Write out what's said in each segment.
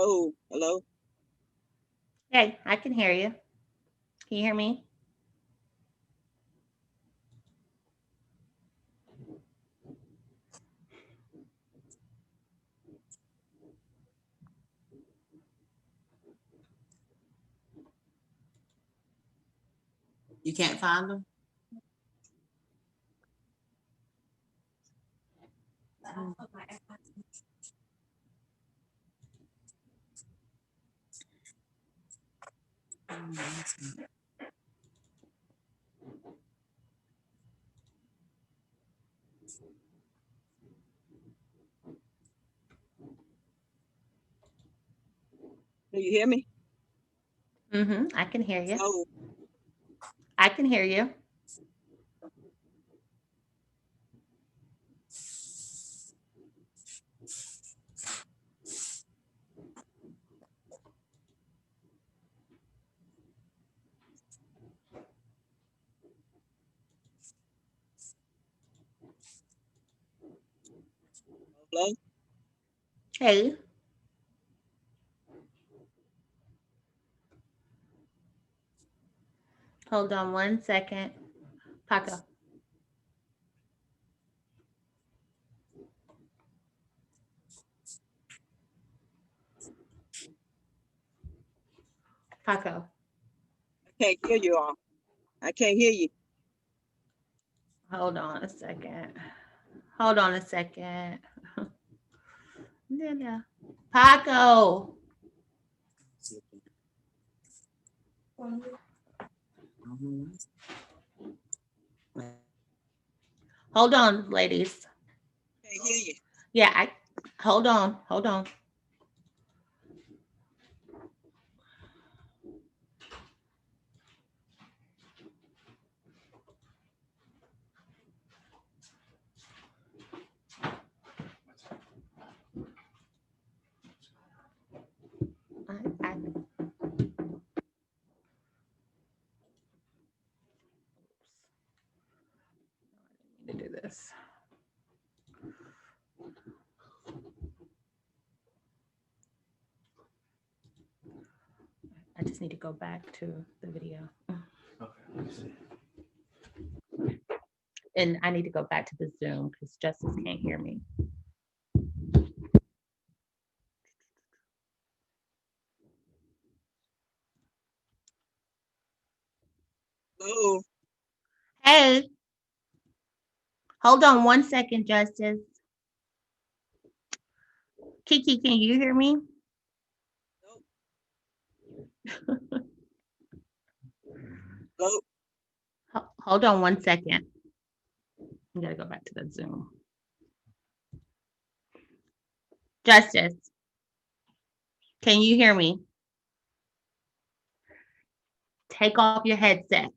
Hello, hello. Hey, I can hear you. Can you hear me? You can't find them? Do you hear me? I can hear you. Hello. I can hear you. Hello. Hey. Hold on 1 second. Paco. Paco. I can't hear you all. I can't hear you. Hold on a second. Hold on a second. Yeah. Paco. Hold on, ladies. Can't hear you. Yeah, hold on. Hold on. I need to do this. I just need to go back to the video. Okay. And I need to go back to the Zoom because Justice can't hear me. Hello. Hey. Hold on 1 second, Justice. Kiki, can you hear me? Hello. Hold on 1 second. I gotta go back to the Zoom. Justice, can you hear me? Take off your headset.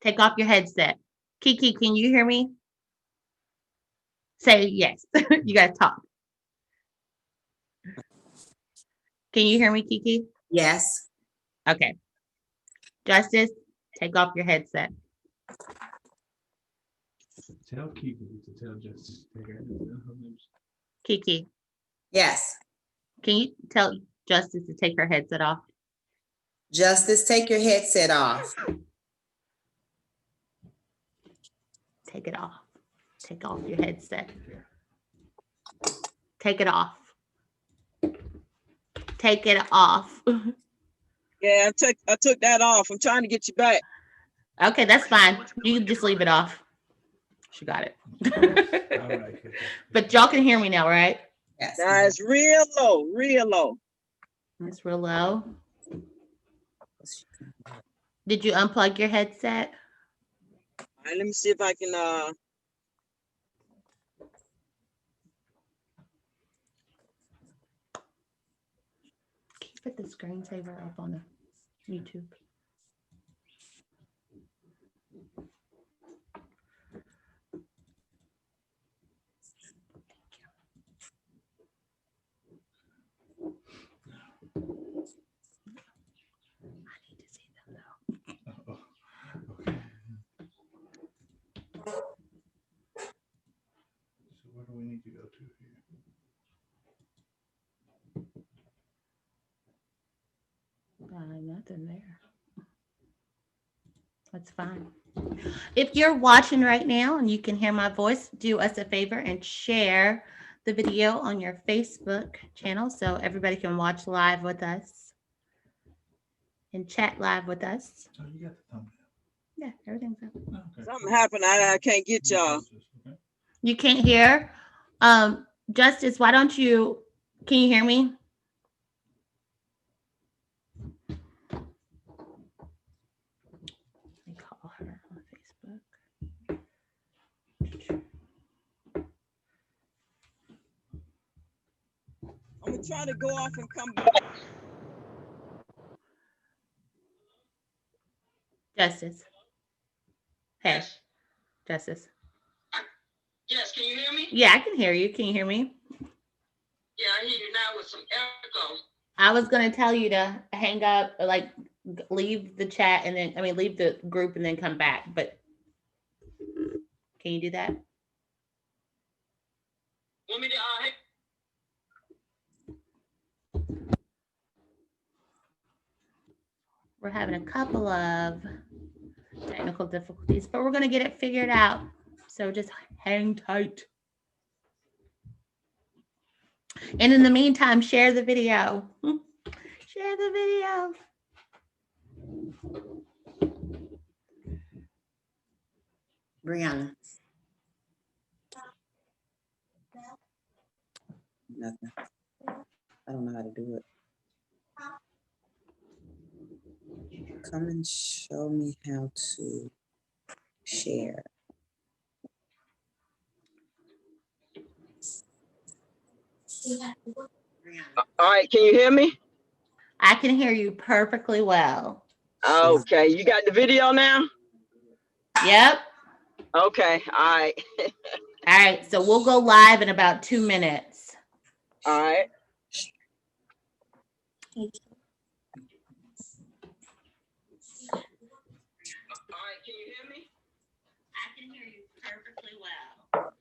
Take off your headset. Kiki, can you hear me? Say yes. You gotta talk. Can you hear me, Kiki? Yes. Okay. Justice, take off your headset. Tell Kiki to tell Jus'Tis to take her. Kiki, Yes. can you tell Justice to take her headset off? Jus'Tis, take your headset off. Take it off. Take off your headset. Take it off. Take it off. Yeah, I took that off. I'm trying to get you back. Okay, that's fine. You can just leave it off. She got it. All right. But y'all can hear me now, right? Yes. Now it's real low, real low. It's real low. Did you unplug your headset? All right, let me see if I can Can you put the screensaver up on the YouTube? I need to see them though. Okay. So where do we need to go to here? something there. That's fine. If you're watching right now and you can hear my voice, do us a favor and share the video on your Facebook channel so everybody can watch live with us and chat live with us. Oh, you got the thumbnail. Yeah, everything's up. Oh, okay. Something happened. I can't get y'all. Okay. You can't hear? Jus'Tis, why don't you, can you hear me? Let me call her on Facebook. I'm gonna try to go off and come back. Jus'Tis. Hey, Jus'Tis. Yes, can you hear me? Yeah, I can hear you. Can you hear me? Yeah, I hear you now with some echo. I was gonna tell you to hang up, like leave the chat and then, leave the group and then come back, but can you do that? Want me to We're having a couple of technical difficulties, but we're gonna get it figured out. So just hang tight. And in the meantime, share the video. Share the video. Brianna. Nothing. I don't know how to do it. Come and show me how to share. All right, can you hear me? I can hear you perfectly well. Okay, you got the video now? Yep. Okay, all right. All right, so we'll go live in about 2 minutes. All right. All right, can you hear me? I can hear you perfectly well.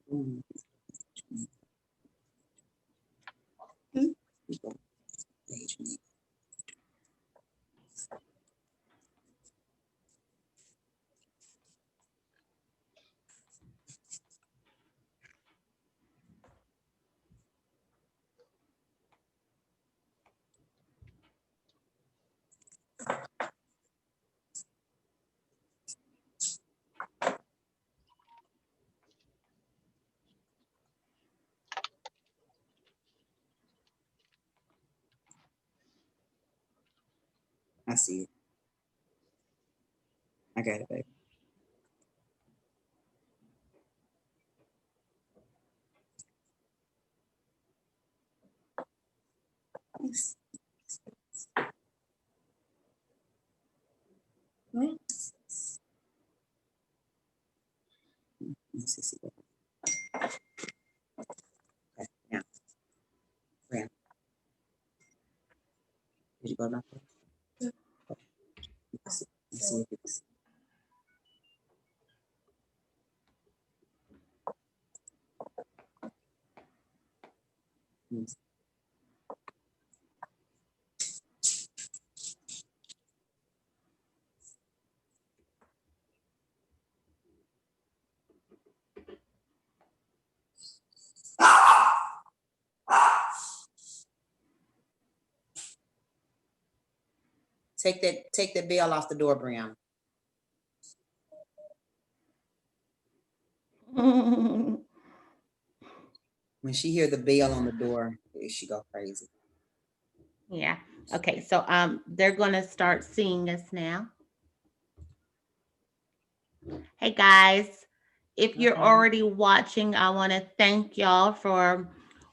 Mm. Page name. I see it. I got it, baby. Let's see. Okay, now. Where? Did you go back? Let's see if it's. Take that bell off the door, Brianna. When she hear the bell on the door, she go crazy. Yeah. Okay. So they're gonna start seeing us now. Hey guys, if you're already watching, I want to thank y'all for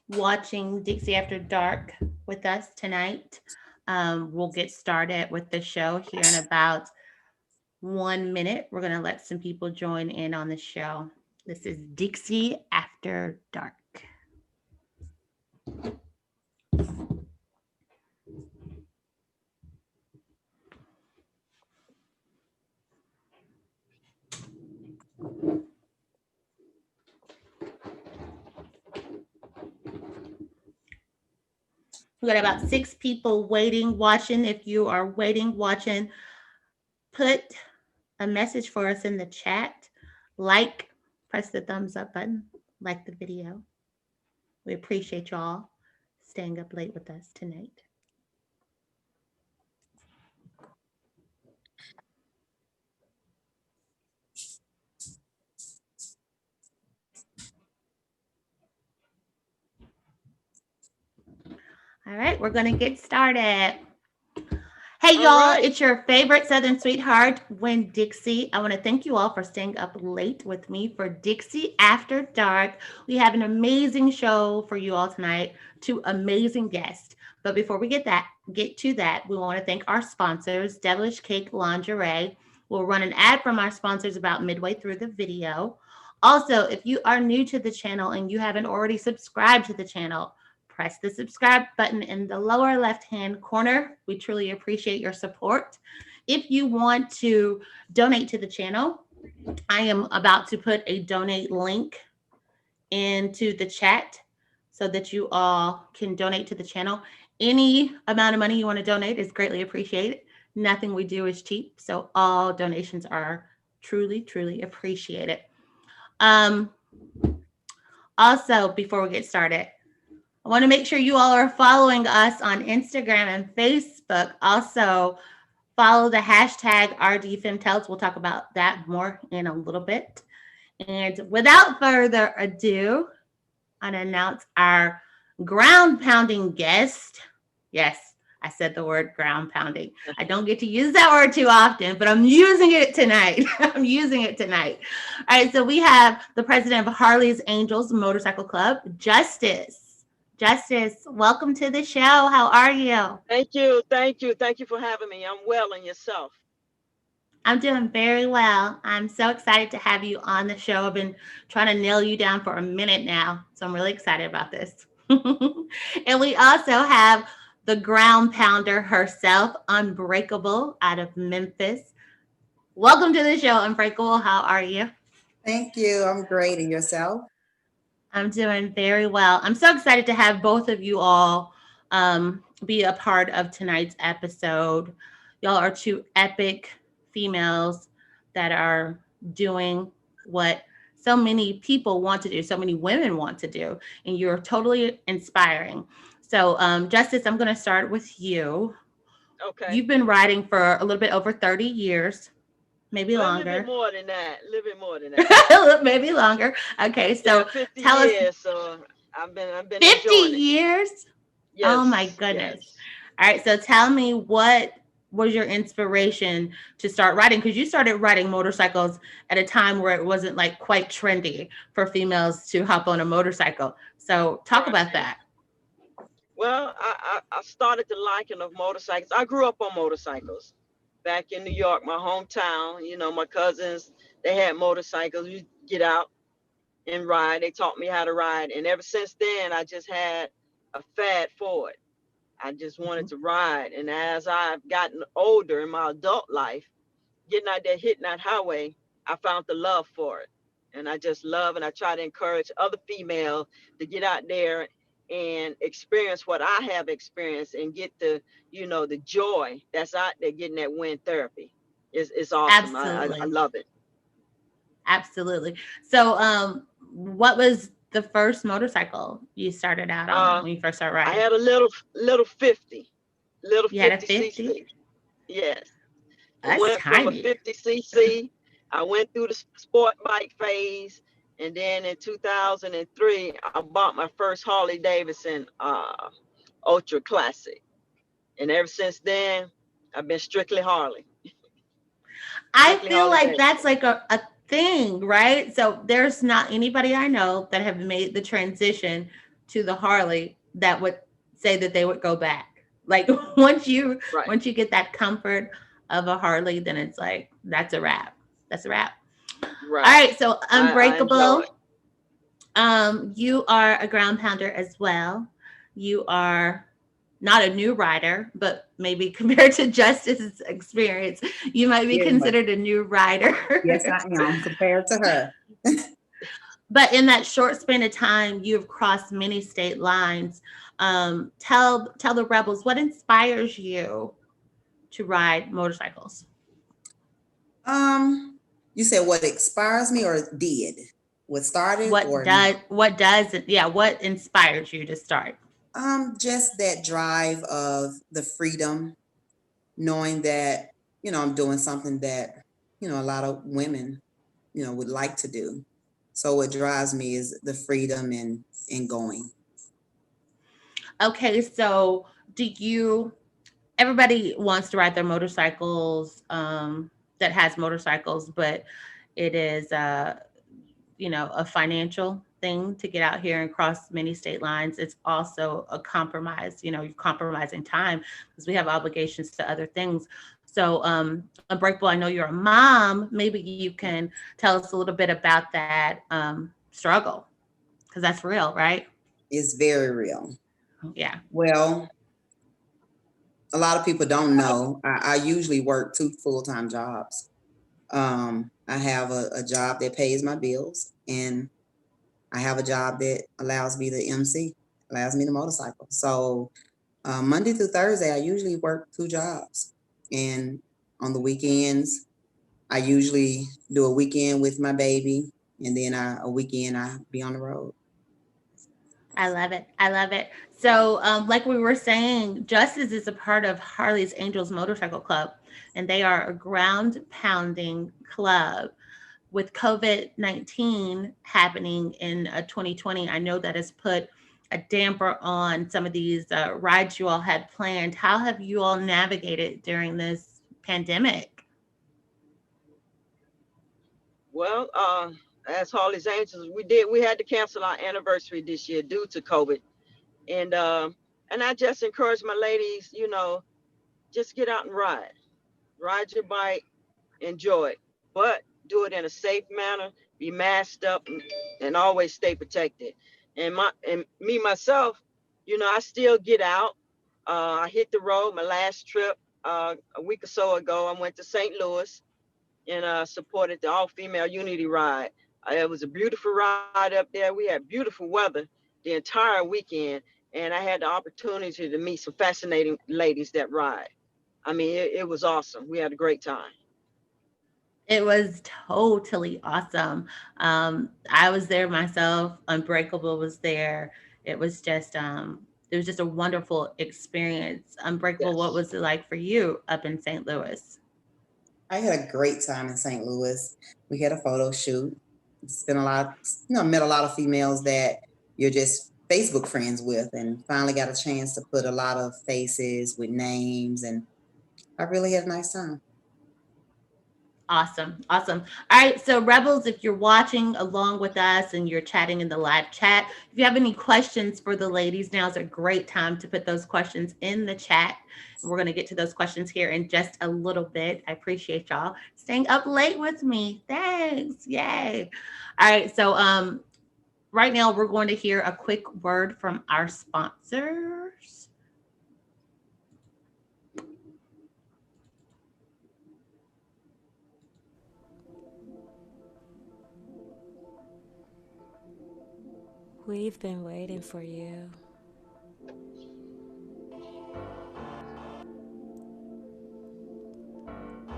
watching Dixie After Dark with us tonight. We'll get started with the show here in about 1 minute. We're gonna let some people join in on the show. This is Dixie After Dark. We got about 6 people waiting, watching. If you are waiting, watching, put a message for us in the chat. Like, press the thumbs up button, like the video. We appreciate y'all staying up late with us tonight. All right, we're going to get started. Hey, y'all, It's your favorite Southern sweetheart, When Dixie. I want to thank you all for staying up late with me for Dixie After Dark. We have an amazing show for you all tonight, 2 amazing guests. But before we get to that, we want to thank our sponsors, Devilish Cake Lingerie. We'll run an ad from our sponsors about midway through the video. Also, if you are new to the channel and you haven't already subscribed to the channel, press the subscribe button in the lower left-hand corner. We truly appreciate your support. If you want to donate to the channel, I am about to put a donate link into the chat so that you all can donate to the channel. Any amount of money you want to donate is greatly appreciated. Nothing we do is cheap, so all donations are truly, truly appreciated. Also, before we get started, I want to make sure you all are following us on Instagram and Facebook. Also, follow the hashtag RDFemTells. We'll talk about that more in a little bit. And without further ado, I'll announce our ground pounding guest. Yes, I said the word ground pounding. I don't get to use that word too often, but I'm using it tonight. I'm using it tonight. All right, so we have the president of Harley's Angels Motorcycle Club, Jus'Tis. Jus'Tis, welcome to the show. How are you? Thank you. Thank you. Thank you for having me. I'm well, and yourself? I'm doing very well. I'm so excited to have you on the show. I've been trying to nail you down for a minute now, so I'm really excited about this. And we also have the ground pounder herself, Unbreakable, out of Memphis. Welcome to the show, Unbreakable. How are you? Thank you. I'm great. And yourself? I'm doing very well. I'm so excited to have both of you all be a part of tonight's episode. Y'all are 2 epic females that are doing what so many people want to do, so many women want to do, and you're totally inspiring. So, Jus'Tis, I'm going to start with you. Okay. You've been riding for a little bit over 30 years. Maybe longer. A little bit more than that. A little bit more than that. Maybe longer. Okay, so yeah, 50 tell years, us. So I've been 50 years? Yes. Oh my goodness. Yes. All right, so tell me, what was your inspiration to start riding? Because you started riding motorcycles at a time where it wasn't like quite trendy for females to hop on a motorcycle. So talk about that. Well, I started the liking of motorcycles. I grew up on motorcycles. Back in New York, my hometown, my cousins, they had motorcycles. We get out and ride. They taught me how to ride. And ever since then, I just had a fad for it. I just wanted to ride. And as I've gotten older in my adult life, getting out there, hitting that highway, I found the love for it. And I just love, and I try to encourage other females to get out there and experience what I have experienced and get the joy that's out there getting that wind therapy. It's awesome. I love it. Absolutely. So what was the first motorcycle you started out on when you first started riding? I had a little 50. You had a 50? cc. Yes. That's I went tiny. from a 50 cc. I went through the sport bike phase. And then in 2003, I bought my first Harley Davidson Ultra Classic. And ever since then, I've been strictly Harley. I feel like that's like a thing, right? So there's not anybody I know that have made the transition to the Harley that would say that they would go back. Like once you get that comfort of a Harley, then it's like, that's a wrap. That's a wrap. Right. All right, so I enjoy Unbreakable. it. You are a ground pounder as well. You are not a new rider, but maybe compared to Jus'Tis' experience, you might be Very much. considered a new rider. Yes, I am compared to her. But in that short span of time, you've crossed many state lines. Tell the rebels what inspires you to ride motorcycles. You said what inspires me or did? What started What or what inspired you to start? just that drive of the freedom, knowing that, I'm doing something that, a lot of women, would like to do. So what drives me is the freedom and going. Okay, so everybody wants to ride their motorcycles, that has motorcycles, but it is a financial thing to get out here and cross many state lines. It's also a compromise, you're compromising time because we have obligations to other things. So Unbreakable, I know you're a mom. Maybe you can tell us a little bit about that struggle, because that's real, right? It's very real. Yeah. Well, a lot of people don't know. I usually work 2 full-time jobs. I have a job that pays my bills, and I have a job that allows me to MC, allows me to motorcycle. So Monday through Thursday, I usually work 2 jobs. And on the weekends, I usually do a weekend with my baby, and then a weekend I be on the road. I love it. I love it. So, like we were saying, Jus'Tis is a part of Harley's Angels Motorcycle Club, and they are a ground pounding club. With COVID-19 happening in 2020, I know that has put a damper on some of these rides you all had planned. How have you all navigated during this pandemic? Well, as Harley's Angels, we had to cancel our anniversary this year due to COVID. And I just encourage my ladies, just get out and ride your bike, enjoy it, but do it in a safe manner, be masked up, and always stay protected. And me myself, I still get out. I hit the road. My last trip a week or so ago, I went to St. Louis and supported the all-female unity ride. It was a beautiful ride up there. We had beautiful weather the entire weekend, and I had the opportunity to meet some fascinating ladies that ride. I mean, it was awesome. We had a great time. It was totally awesome. I was there myself. Unbreakable was there. It was just a wonderful experience. Unbreakable, what Yes. was it like for you up in St. Louis? I had a great time in St. Louis. We had a photo shoot. Spent a lot, met a lot of females that you're just Facebook friends with, and finally got a chance to put a lot of faces with names, and I really had a nice time. Awesome. Awesome. All right. So, Rebels, if you're watching along with us and you're chatting in the live chat, if you have any questions for the ladies, now is a great time to put those questions in the chat. We're going to get to those questions here in just a little bit. I appreciate y'all staying up late with me. Thanks. Yay. All right. So, right now we're going to hear a quick word from our sponsors. We've been waiting for you.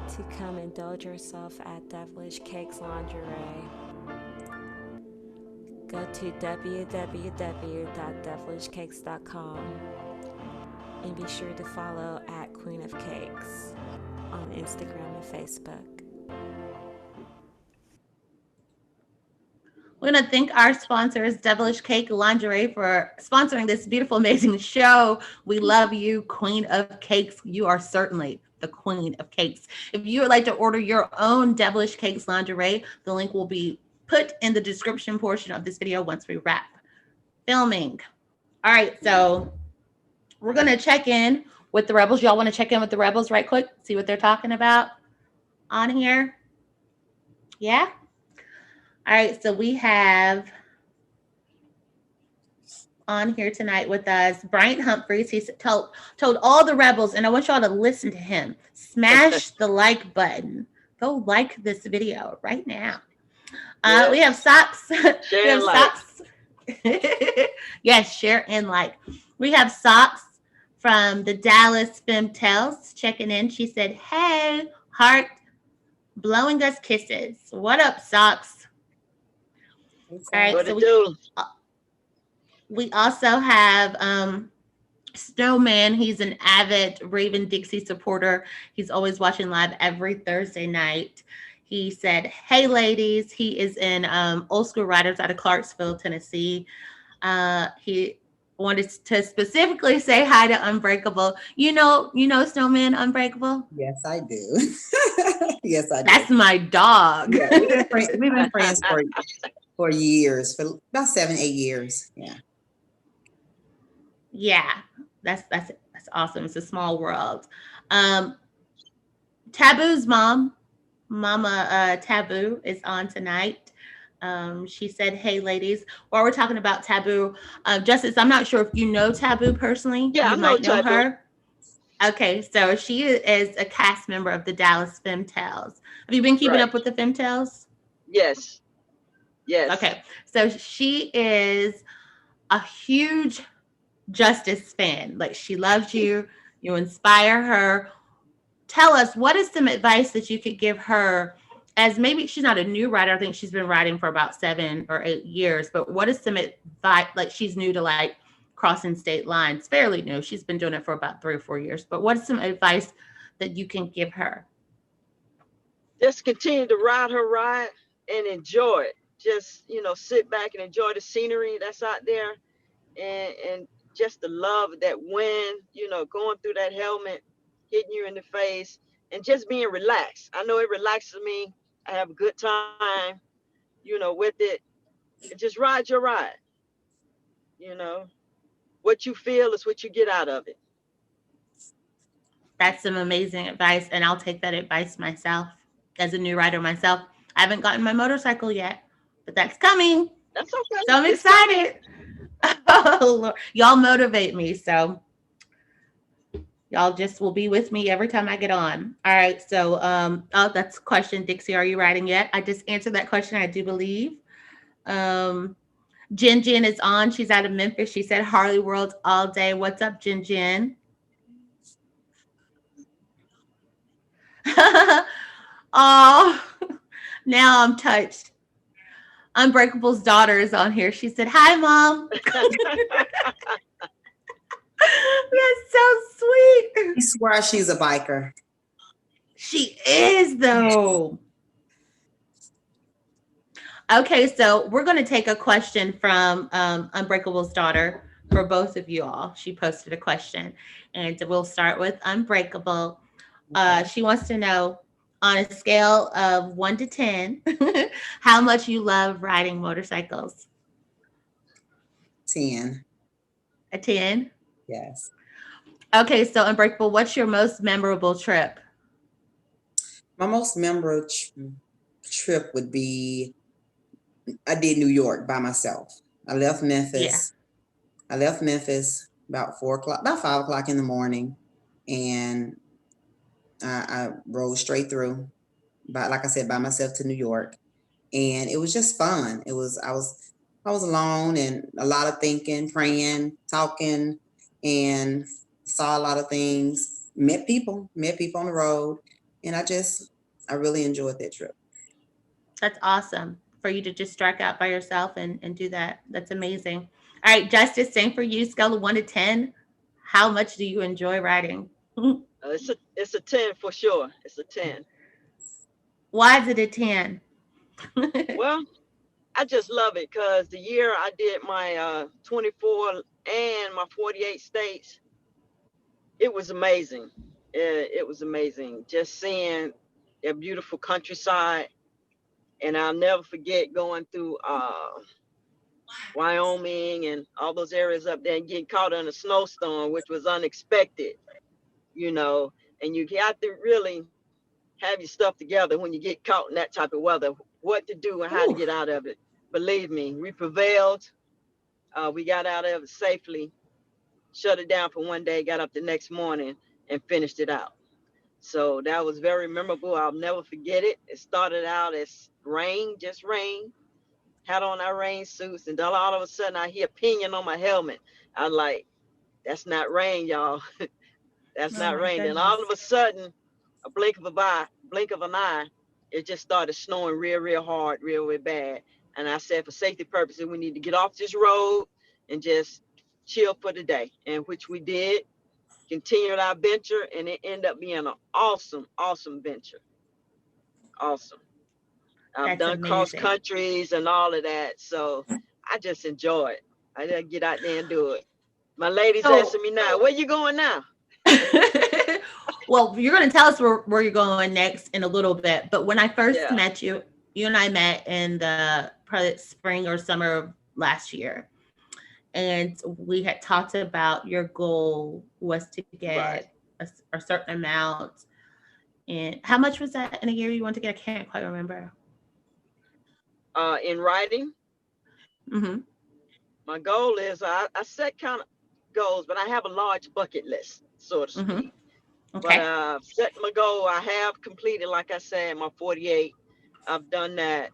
To come indulge yourself at Devilish Cakes Lingerie. Go to www.devilishcakes.com and be sure to follow at Queen of Cakes on Instagram and Facebook. We're going to thank our sponsors, Devilish Cake Lingerie, for sponsoring this beautiful, amazing show. We love you, Queen of Cakes. You are certainly the Queen of Cakes. If you would like to order your own Devilish Cakes Lingerie, the link will be put in the description portion of this video once we wrap filming. All right, so we're going to check in with the Rebels. Y'all want to check in with the Rebels right quick? See what they're talking about on here? Yeah? All right, so we have on here tonight with us Bryant Humphreys. He told all the rebels, and I want y'all to listen to him. Smash the like button. Go like this video right now. We have socks. Share We have and like. socks. Yes, share and like. We have socks from the Dallas Femme Tells checking in. She said, "Hey, heart, blowing us kisses. What up, socks?" All right, What so it do? we also have Snowman. He's an avid Raven Dixie supporter. He's always watching live every Thursday night. He said, "Hey, ladies." He is in Old School Riders out of Clarksville, Tennessee. He wanted to specifically say hi to Unbreakable. You know, Snowman Unbreakable? Yes, I do. Yes, I do. That's my dog. Yeah, we've been friends for years, for about 7-8 years. Yeah. Yeah, that's awesome. It's a small world. Taboo's Mama Taboo is on tonight. She said, "Hey, ladies." While we're talking about Taboo, Jus'Tis, I'm not sure if you know Taboo personally. Yeah, You I might know know Taboo. her. Okay, so she is a cast member of the Dallas Femme Tales. Have you been keeping Right. up with the Femme Tales? Yes. Yes. Okay, so she is a huge Jus'Tis fan. Like, she loves you. You inspire her. Tell us, what is some advice that you could give her, as maybe she's not a new writer. I think she's been writing for about 7 or 8 years, but what is some advice, like she's new to like crossing state lines, fairly new. She's been doing it for about 3 or 4 years, but what is some advice that you can give her? Just continue to ride her ride and enjoy it. Just, sit back and enjoy the scenery that's out there, and just the love of that wind, going through that helmet, hitting you in the face, and just being relaxed. I know it relaxes me. I have a good time, with it. And just ride your ride. What you feel is what you get out of it. That's some amazing advice, and I'll take that advice myself. As a new rider myself, I haven't gotten my motorcycle yet, but that's coming. That's okay. So I'm It's coming. excited. Oh, Lord. Y'all motivate me, so y'all just will be with me every time I get on. All right, so that's a question. Dixie, are you riding yet? I just answered that question, I do believe. Jen is on. She's out of Memphis. She said Harley World all day. What's up, Jen? Oh, now I'm touched. Unbreakable's daughter is on here. She said, "Hi, Mom." That's so sweet. I swear she's a biker. She is, though. Okay, so we're going to take a question from Unbreakable's daughter for both of you all. She posted a question, and we'll start with Unbreakable. She wants to know, on a scale of 1 to 10, how much you love riding motorcycles. 10. A 10? Yes. Okay, so Unbreakable, what's your most memorable trip? My most memorable trip would be, I did New York by myself. I left Memphis. Yeah. I left Memphis about 5 o'clock in the morning, and I rode straight through, like I said, by myself to New York, and it was just fun. I was alone, and a lot of thinking, praying, talking, and saw a lot of things. Met people on the road, and I really enjoyed that trip. That's awesome for you to just strike out by yourself and do that. That's amazing. All right, Jus'Tis, same for you. Scale of 1 to 10. How much do you enjoy riding? It's a 10 for sure. It's a 10. Why is it a 10? Well, I just love it because the year I did my 24 and my 48 states, it was amazing. It was amazing just seeing a beautiful countryside. And I'll never forget going through Wyoming and all those areas up there and getting caught in a snowstorm, which was unexpected, and you have to really have your stuff together when you get caught in that type of weather what to do and how to get out of it. Believe me, we prevailed. We got out of it safely, shut it down for one day, got up the next morning and finished it out. So that was very memorable. I'll never forget it. It started out as rain, just rain. Had on our rain suits, and then all of a sudden I hear pinging on my helmet. I'm like, that's not rain, y'all. That's Oh not my rain. Then goodness. all of a sudden, a blink of an eye, it just started snowing real hard, real bad. And I said, for safety purposes, we need to get off this road and just chill for the day. And which we did, continued our venture, and it ended up being an awesome venture. Awesome. I've That's done cross amazing. countries and all of that. So I just enjoy it. I just get out there and do it. My lady's asking me now, where you going now? Well, you're going to tell us where you're going next in a little bit. But when I first Yeah. met you, you and I met in the probably spring or summer of last year. And we had talked about your goal was to get a certain amount. And how much was that in a year you want to get? I can't quite remember. In writing, Mm-hmm. my goal is I set kind of goals, but I have a large bucket list, so to speak. Mm-hmm. Okay. But set my goal. I have completed, like I said, my 48. I've done that.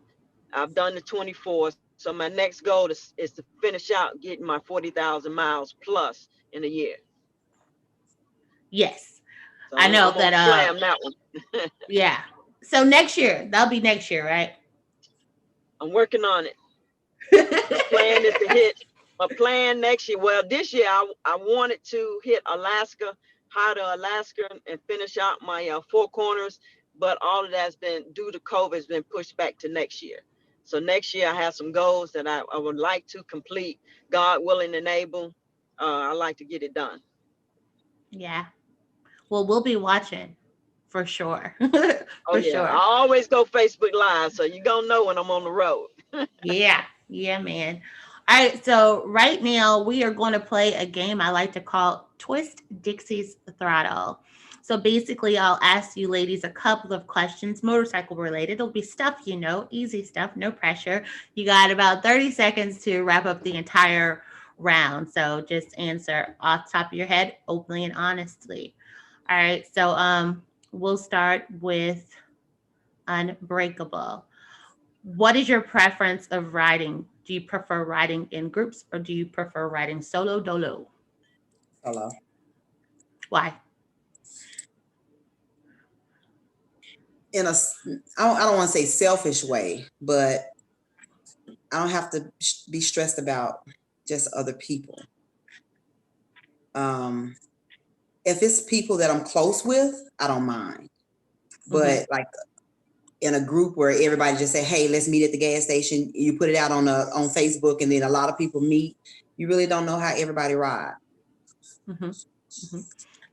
I've done the 24. So my next goal is to finish out getting my 40,000 miles plus in a year. Yes. So I know I'm that. Slam that one. Yeah. So next year, that'll be next year, right? I'm working on it. The plan is to hit my plan next year. Well, this year I wanted to hit Alaska, high to Alaska, and finish out my Four Corners. But all of that's been due to COVID has been pushed back to next year. So next year I have some goals that I would like to complete. God willing and able, I like to get it done. Yeah. Well, we'll be watching for sure. Oh yeah, sure. I always go Facebook Live, so you're gonna know when I'm on the road. Yeah, man. All right, so right now we are going to play a game I like to call Twist Dixie's Throttle. So basically, I'll ask you ladies a couple of questions, motorcycle related. It'll be stuff you know, easy stuff, no pressure. You got about 30 seconds to wrap up the entire round. So just answer off the top of your head, openly and honestly. All right, so we'll start with Unbreakable. What is your preference of riding? Do you prefer riding in groups or do you prefer riding solo dolo? Solo. Why? I don't want to say selfish way, but I don't have to be stressed about just other people. If it's people that I'm close with, I don't mind. But like in a group where everybody just say, hey, let's meet at the gas station. You put it out on Facebook and then a lot of people meet. You really don't know how everybody ride. All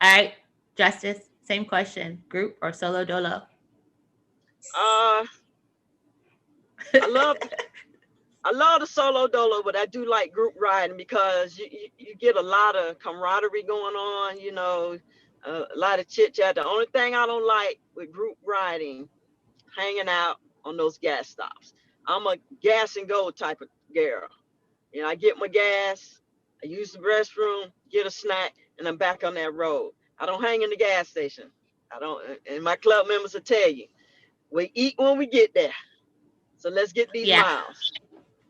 right, Jus'Tis, same question. Group or solo dolo? I love the solo dolo, but I do like group riding because you get a lot of camaraderie going on, you know, a lot of chit chat. The only thing I don't like with group riding, hanging out on those gas stops. I'm a gas and go type of girl. You know, I get my gas, I use the restroom, get a snack, and I'm back on that road. I don't hang in the gas station. I don't, and my club members will tell you, we eat when we get there. So let's get these miles.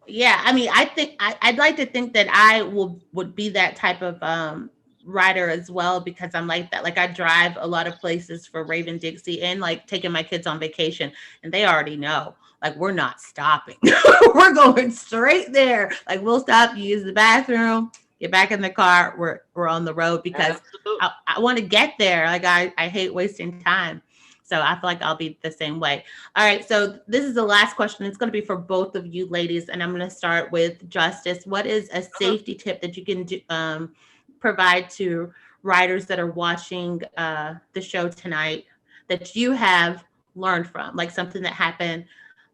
Yeah, I mean, I think I'd like to think that I would be that type of rider as well because I'm like that. Like I drive a lot of places for Raven Dixie and like taking my kids on vacation, and they already know. Like we're not stopping. We're going straight there. Like we'll stop, use the bathroom, get back in the car. We're on the road because I want to get there. Like I hate wasting time. So I feel like I'll be the same way. All right. So this is the last question. It's going to be for both of you ladies. And I'm going to start with Jus'Tis. What is a safety tip that you can do, provide to riders that are watching the show tonight that you have learned from? Like something that happened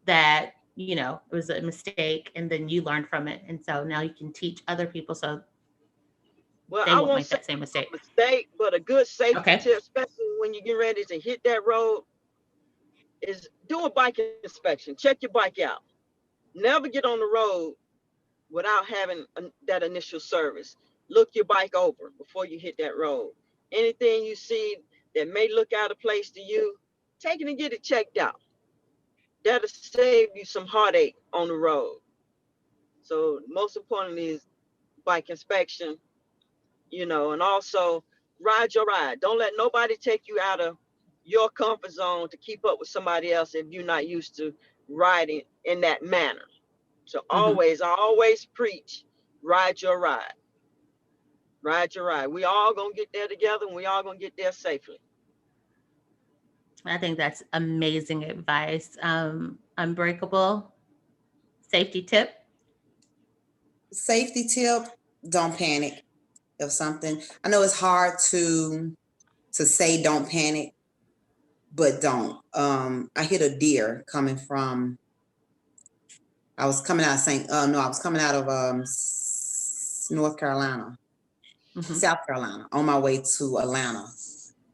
that, you know, it was a mistake and then you learned from it. And so now you can teach other people so they won't make that same mistake. But a good safety tip, especially when you get ready to hit that road, is do a bike inspection. Check your bike out. Never get on the road without having that initial service. Look your bike over before you hit that road. Anything you see that may look out of place to you, take it and get it checked out. That'll save you some heartache on the road. So most importantly is bike inspection, you know, and also ride your ride. Don't let nobody take you out of your comfort zone to keep up with somebody else if you're not used to riding in that manner. So I always preach, ride your ride. Ride your ride. We all gonna get there together and we all gonna get there safely. I think that's amazing advice. Unbreakable, safety tip. Safety tip, don't panic if something. I know it's hard to say don't panic, but don't. I hit a deer coming from, I was coming out of North Carolina, South Carolina, on my way to Atlanta,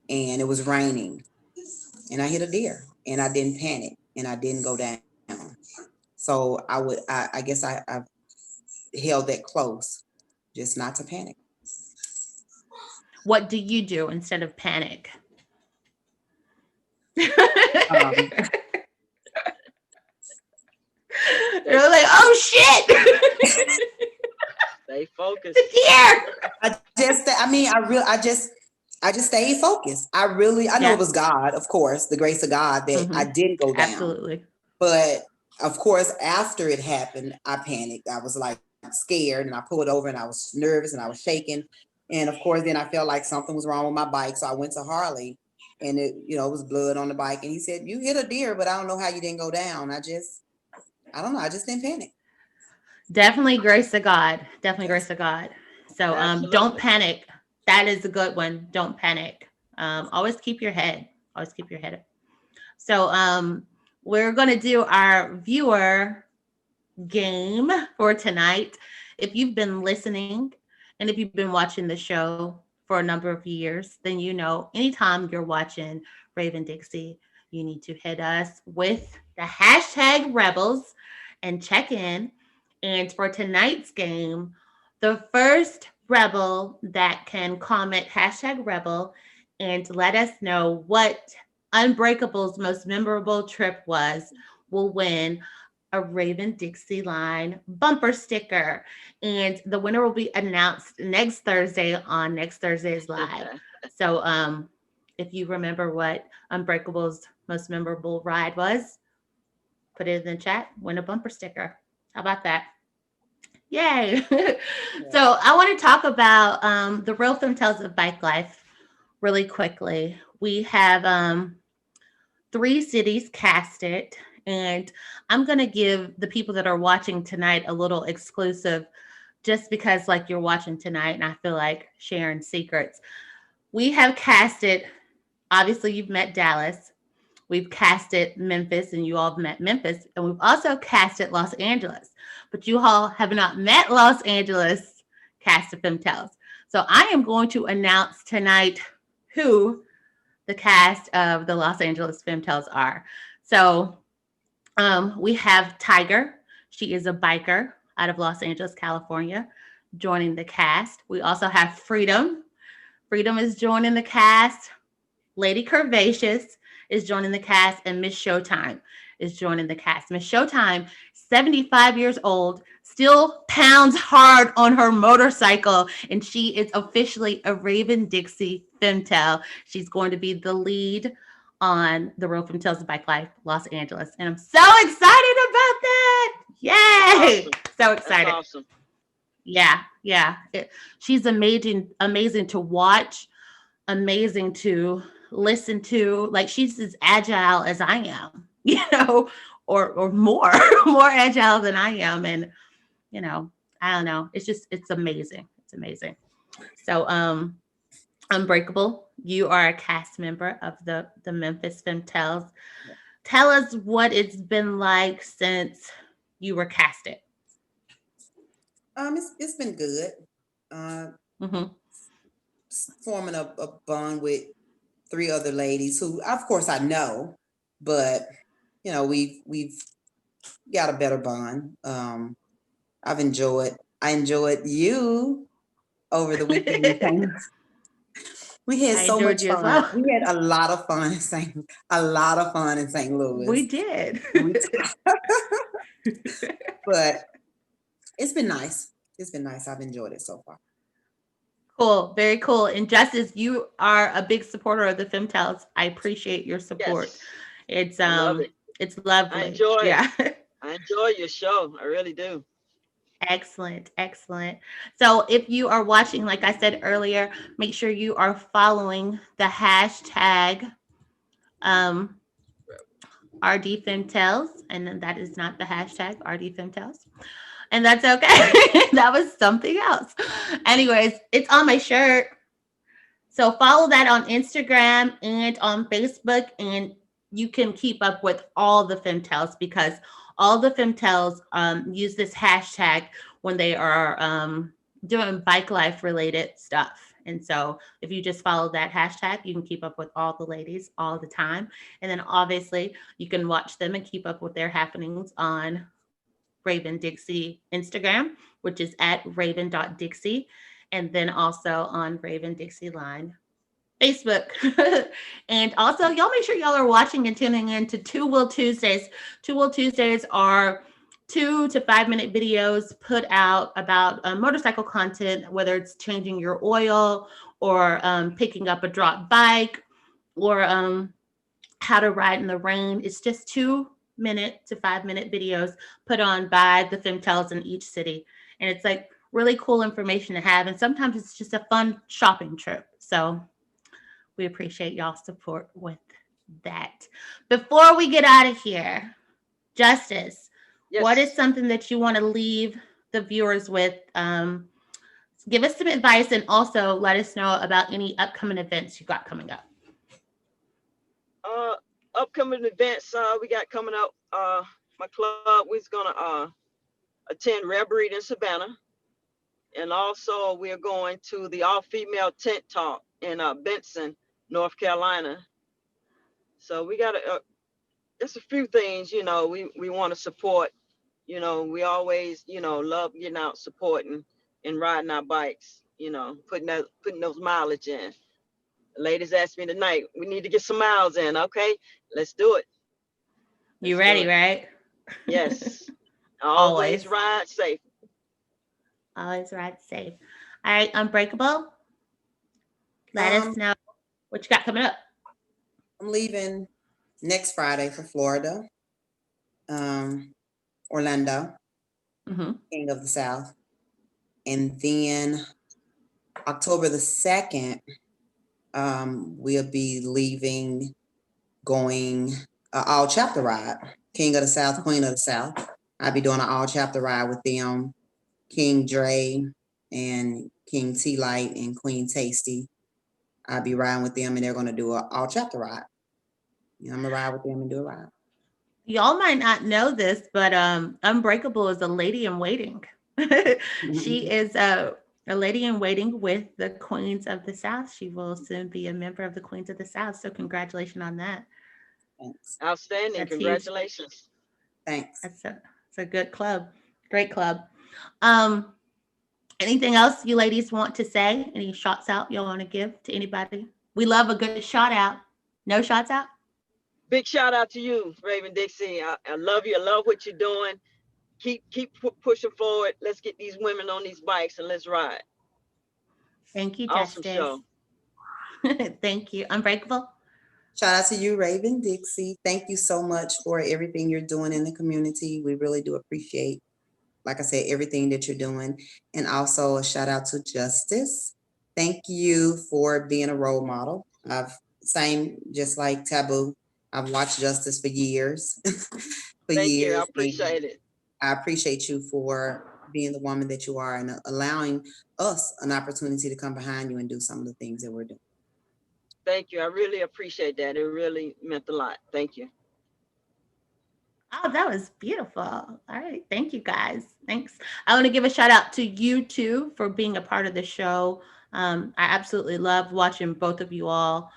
and it was raining, and I hit a deer, and I didn't panic, and I didn't go down. So I guess I've held that close, just not to panic. What do you do instead of panic? You're like, oh shit! Stay focused. Deer. I just stayed focused. I know it was God, of course, the grace of God that I didn't go down. Absolutely. But of course, after it happened, I panicked. I was like scared, and I pulled over, and I was nervous, and I was shaking. And of course, then I felt like something was wrong with my bike. So I went to Harley, and it was blood on the bike. And he said, "You hit a deer, but I don't know how you didn't go down." I don't know. I just didn't panic. Definitely grace of God. Definitely grace of God. So don't panic. That is a good one. Don't panic. Always keep your head. Always keep your head up. So we're going to do our viewer game for tonight. If you've been listening and if you've been watching the show for a number of years, then you know anytime you're watching Raven Dixie, you need to hit us with the hashtag Rebels and check in. And for tonight's game, the first Rebel that can comment hashtag Rebel and let us know what Unbreakable's most memorable trip was will win a Raven Dixie line bumper sticker. And the winner will be announced next Thursday on Next Thursday's Live. So if you remember what Unbreakable's most memorable ride was, put it in the chat, win a bumper sticker. How about that? Yay. So I want to talk about the Real Femme Tales of Bike Life really quickly. We have 3 cities casted, and I'm going to give the people that are watching tonight a little exclusive just because like you're watching tonight and I feel like sharing secrets. We have casted, obviously you've met Dallas. We've casted Memphis, and you all have met Memphis. And we've also casted Los Angeles. But you all have not met Los Angeles cast of Femme Tales. So I am going to announce tonight who the cast of the Los Angeles Femme Tales are. So we have Tiger. She is a biker out of Los Angeles, California, joining the cast. We also have Freedom. Freedom is joining the cast. Lady Curvaceous is joining the cast, and Miss Showtime is joining the cast. Miss Showtime, 75 years old, still pounds hard on her motorcycle, and she is officially a Raven Dixie Femtale. She's going to be the lead on the Real Femme Tales of Bike Life, Los Angeles, and I'm so excited about that! Yay! Awesome. So excited! That's awesome. Yeah. She's amazing to watch, amazing to listen to. Like, she's as agile as I am, or more agile than I am. And, I don't know. It's amazing. It's amazing. So, Unbreakable, you are a cast member of the Memphis Femme Tales. Tell us what it's been like since you were casted. It's been good. Forming a bond with 3 other ladies who, of course, I know, but you know, we've got a better bond. I enjoyed you over the weekend in St. Louis. We had I so enjoyed much you as fun. well. We had a lot of fun in St. Louis. We did. We- but it's been nice. It's been nice. I've enjoyed it so far. Cool. Very cool. And Jus'Tis, you are a big supporter of the FemTels. I appreciate your support. Yes, It's I love it. it's lovely. I enjoy it. Yeah. I enjoy your show. I really do. Excellent. Excellent. So if you are watching, like I said earlier, make sure you are following the hashtag RDFemTels. And then that is not the hashtag RDFemTels. And that's okay. That was something else. Anyways, it's on my shirt. So follow that on Instagram and on Facebook, and you can keep up with all the FemTels, because all the FemTels use this hashtag when they are doing bike life related stuff. And so if you just follow that hashtag, you can keep up with all the ladies all the time. And then obviously you can watch them and keep up with their happenings on Raven Dixie Instagram, which is at raven.dixie, and then also on Raven Dixie Line Facebook. And also, y'all make sure y'all are watching and tuning in to Two Will Tuesdays. Two Will Tuesdays are 2 to 5 minute videos put out about motorcycle content, whether it's changing your oil or picking up a drop bike or how to ride in the rain. It's just 2-minute to 5-minute videos put on by the FemTels in each city. And it's like really cool information to have. And sometimes it's just a fun shopping trip. So we appreciate y'all's support with that. Before we get out of here, Jus'Tis, Yes. what is something that you want to leave the viewers with? Give us some advice, and also let us know about any upcoming events you got coming up. Upcoming events we got coming up. My club, we're gonna attend Reverie in Savannah, and also we're going to the all-female tent talk in Benson, North Carolina. So we got just a few things, you know, we want to support. You know, we always, you know, love getting out, supporting and riding our bikes, you know, putting those mileage in. The ladies asked me tonight, we need to get some miles in. Okay, let's do it. You Let's do ready, it. right? Yes. Always. Always ride safe. Always ride safe. All right, Unbreakable. Let us know what you got coming up. I'm leaving next Friday for Florida, Orlando, King of the South. And then October the 2nd, we'll be leaving, going all chapter ride, King of the South, Queen of the South. I'll be doing an all chapter ride with them, King Dre and King T Light and Queen Tasty. I'll be riding with them, and they're going to do an all chapter ride. I'm going to ride with them and do a ride. Y'all might not know this, but Unbreakable is a lady in waiting. She is a lady in waiting with the Queens of the South. She will soon be a member of the Queens of the South. So congratulations on that. Thanks. Outstanding. That's Congratulations. huge. Thanks. It's a good club. Great club. Anything else you ladies want to say? Any shots out y'all want to give to anybody? We love a good shout out. No shots out? Big shout out to you, Raven Dixie. I love you. I love what you're doing. Keep pushing forward. Let's get these women on these bikes and let's ride. Thank you, Awesome Jus'Tis. show. Thank you. Unbreakable. Shout out to you, Raven Dixie. Thank you so much for everything you're doing in the community. We really do appreciate, like I said, everything that you're doing. And also a shout out to Jus'Tis. Thank you for being a role model. Just like Taboo, I've watched Jus'Tis for years. Thank you. I appreciate it. I appreciate you for being the woman that you are and allowing us an opportunity to come behind you and do some of the things that we're doing. Thank you. I really appreciate that. It really meant a lot. Thank you. Oh, that was beautiful. All right. Thank you, guys. Thanks. I want to give a shout out to you two for being a part of the show. I absolutely love watching both of you all.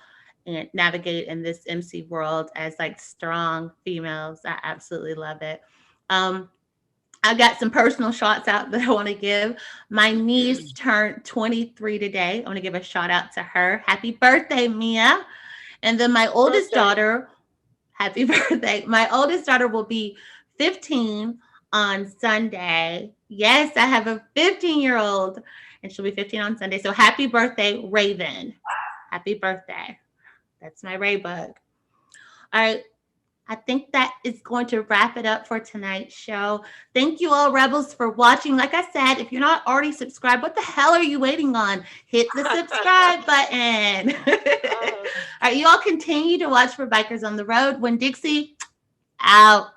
and navigate in this MC world as like strong females. I absolutely love it. I got some personal shots out that I want to give. My niece turned 23 today. I want to give a shout out to her. Happy birthday, Mia. And then my oldest daughter, happy birthday. My oldest daughter will be 15 on Sunday. Yes, I have a 15-year-old and she'll be 15 on Sunday. So happy birthday, Raven. Happy birthday. That's my Ray bug. All right. I think that is going to wrap it up for tonight's show. Thank you all, Rebels, for watching. Like I said, if you're not already subscribed, what the hell are you waiting on? Hit the subscribe button. All right, you all continue to watch for Bikers on the Road. When Dixie, out.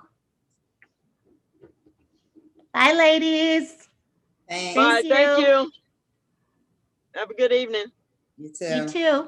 Bye, ladies. Thanks. Bye. Thank Thank you. you. Have a good evening. You too. You too.